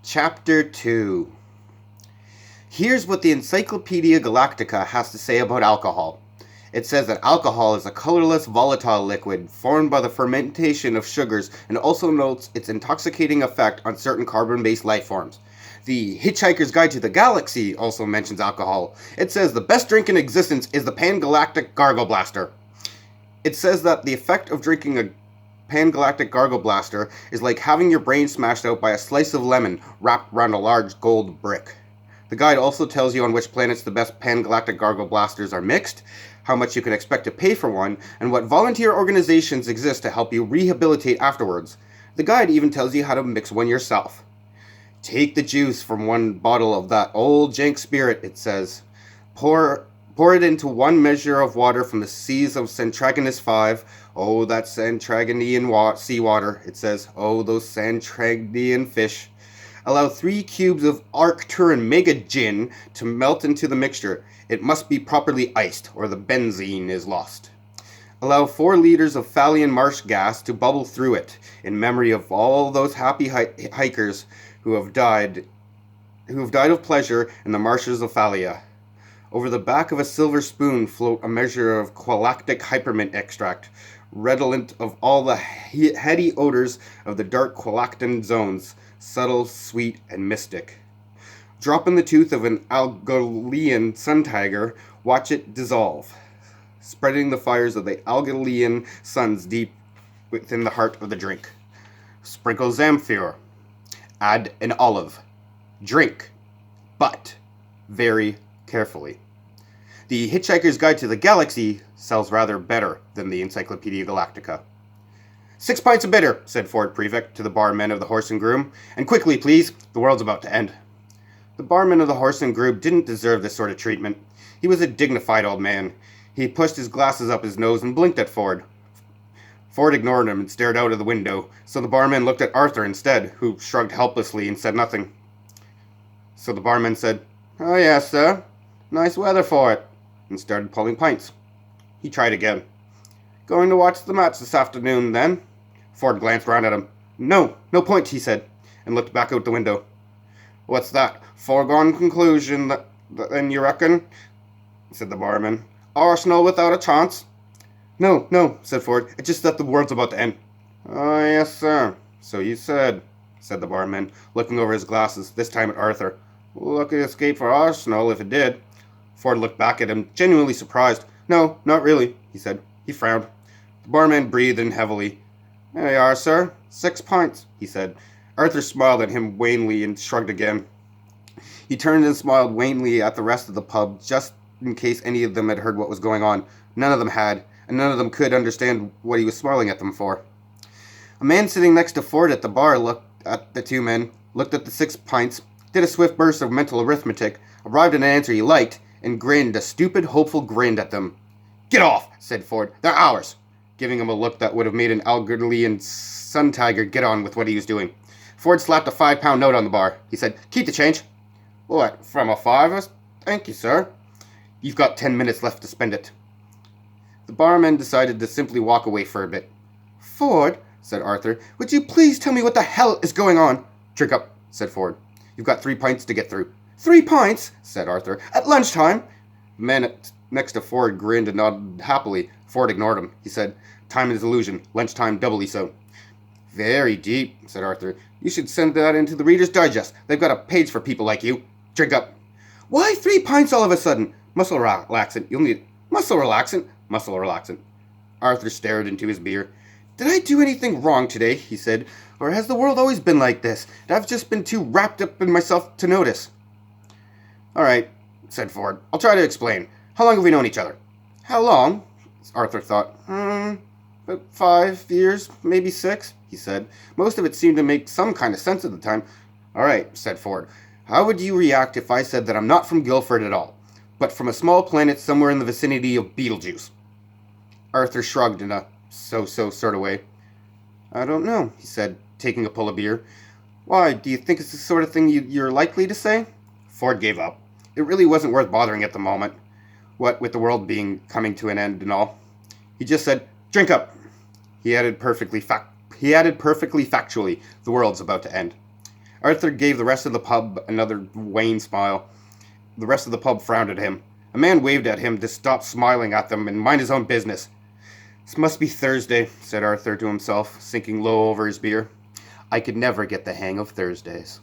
Chapter 2. Here's what the Encyclopedia Galactica has to say about alcohol. It says that alcohol is a colorless, volatile liquid formed by the fermentation of sugars, and also notes its intoxicating effect on certain carbon-based life forms. The Hitchhiker's Guide to the Galaxy also mentions alcohol. It says the best drink in existence is the Pan-Galactic Gargle Blaster. It says that the effect of drinking a Pan-Galactic Gargle Blaster is like having your brain smashed out by a slice of lemon wrapped around a large gold brick. The guide also tells you on which planets the best Pan-Galactic Gargle Blasters are mixed, how much you can expect to pay for one, and what volunteer organizations exist to help you rehabilitate afterwards. The guide even tells you how to mix one yourself. Take the juice from one bottle of that old jank spirit, it says. Pour it into 1 measure of water from the seas of Centragonus 5. Oh, that Santragonian seawater, it says. Oh, those Santragian fish. Allow 3 cubes of Arcturan Mega Gin to melt into the mixture. It must be properly iced, or the benzene is lost. Allow 4 liters of Thalian marsh gas to bubble through it, in memory of all those happy hikers who have died of pleasure in the marshes of Thalia. Over the back of a silver spoon float a measure of qualactic hypermint extract, redolent of all the heady odors of the dark qualactin zones, subtle, sweet, and mystic. Drop in the tooth of an Algolian sun tiger, watch it dissolve, spreading the fires of the Algolian suns deep within the heart of the drink. Sprinkle Zamfir. Add an olive. Drink, but very carefully. The Hitchhiker's Guide to the Galaxy sells rather better than the Encyclopedia Galactica. 6 pints of bitter, said Ford Prefect to the barmen of the Horse and Groom. And quickly, please. The world's about to end. The barman of the Horse and Groom didn't deserve this sort of treatment. He was a dignified old man. He pushed his glasses up his nose and blinked at Ford. Ford ignored him and stared out of the window, so the barman looked at Arthur instead, who shrugged helplessly and said nothing. So the barman said, "Oh yes, sir. Nice weather for it," and started pulling pints. He tried again. "Going to watch the match this afternoon, then?" Ford glanced round at him. No point," he said, and looked back out the window. "What's that? Foregone conclusion, then you reckon?" said the barman. "Arsenal without a chance?" No, said Ford. It's just that the world's about to end." "Oh, yes, sir. So you said," said the barman, looking over his glasses, this time at Arthur. "Lucky escape for Arsenal, if it did." Ford looked back at him, genuinely surprised. "No, not really," he said. He frowned. The barman breathed in heavily. "There you are, sir. 6 pints," he said. Arthur smiled at him wanly and shrugged again. He turned and smiled wanly at the rest of the pub, just in case any of them had heard what was going on. None of them had, and none of them could understand what he was smiling at them for. A man sitting next to Ford at the bar looked at the 2 men, looked at the 6 pints, did a swift burst of mental arithmetic, arrived at an answer he liked, and grinned a stupid, hopeful grin at them. "Get off," said Ford. "They're ours," giving him a look that would have made an Algolian sun tiger get on with what he was doing. Ford slapped a 5-pound note on the bar. He said, "Keep the change." "What, from a fiver? Thank you, sir." "You've got 10 minutes left to spend it." The barman decided to simply walk away for a bit. "Ford," said Arthur, "would you please tell me what the hell is going on?" "Drink up," said Ford. "You've got 3 pints to get through." "3 pints?" said Arthur. "At lunchtime?" The man next to Ford grinned and nodded happily. Ford ignored him. He said, "Time is illusion. Lunchtime doubly so." "Very deep," said Arthur. "You should send that into the Reader's Digest. They've got a page for people like you. Drink up." "Why 3 pints all of a sudden?" "Muscle relaxant. You'll need muscle relaxant." "Muscle relaxant." Arthur stared into his beer. "Did I do anything wrong today?" he said. "Or has the world always been like this, and I've just been too wrapped up in myself to notice?" "All right," said Ford. "I'll try to explain. How long have we known each other?" "How long?" Arthur thought. About 5 years, maybe 6, he said. Most of it seemed to make some kind of sense at the time. "All right," said Ford. "How would you react if I said that I'm not from Guilford at all, but from a small planet somewhere in the vicinity of Beetlejuice?" Arthur shrugged in a so-so sort of way. "I don't know," he said, taking a pull of beer. "Why, do you think it's the sort of thing you're likely to say?" Ford gave up. It really wasn't worth bothering at the moment, what with the world coming to an end and all. He just said, "Drink up." He added perfectly factually, "The world's about to end." Arthur gave the rest of the pub another wan smile. The rest of the pub frowned at him. A man waved at him to stop smiling at them and mind his own business. This must be Thursday, said Arthur to himself, sinking low over his beer. I could never get the hang of Thursdays.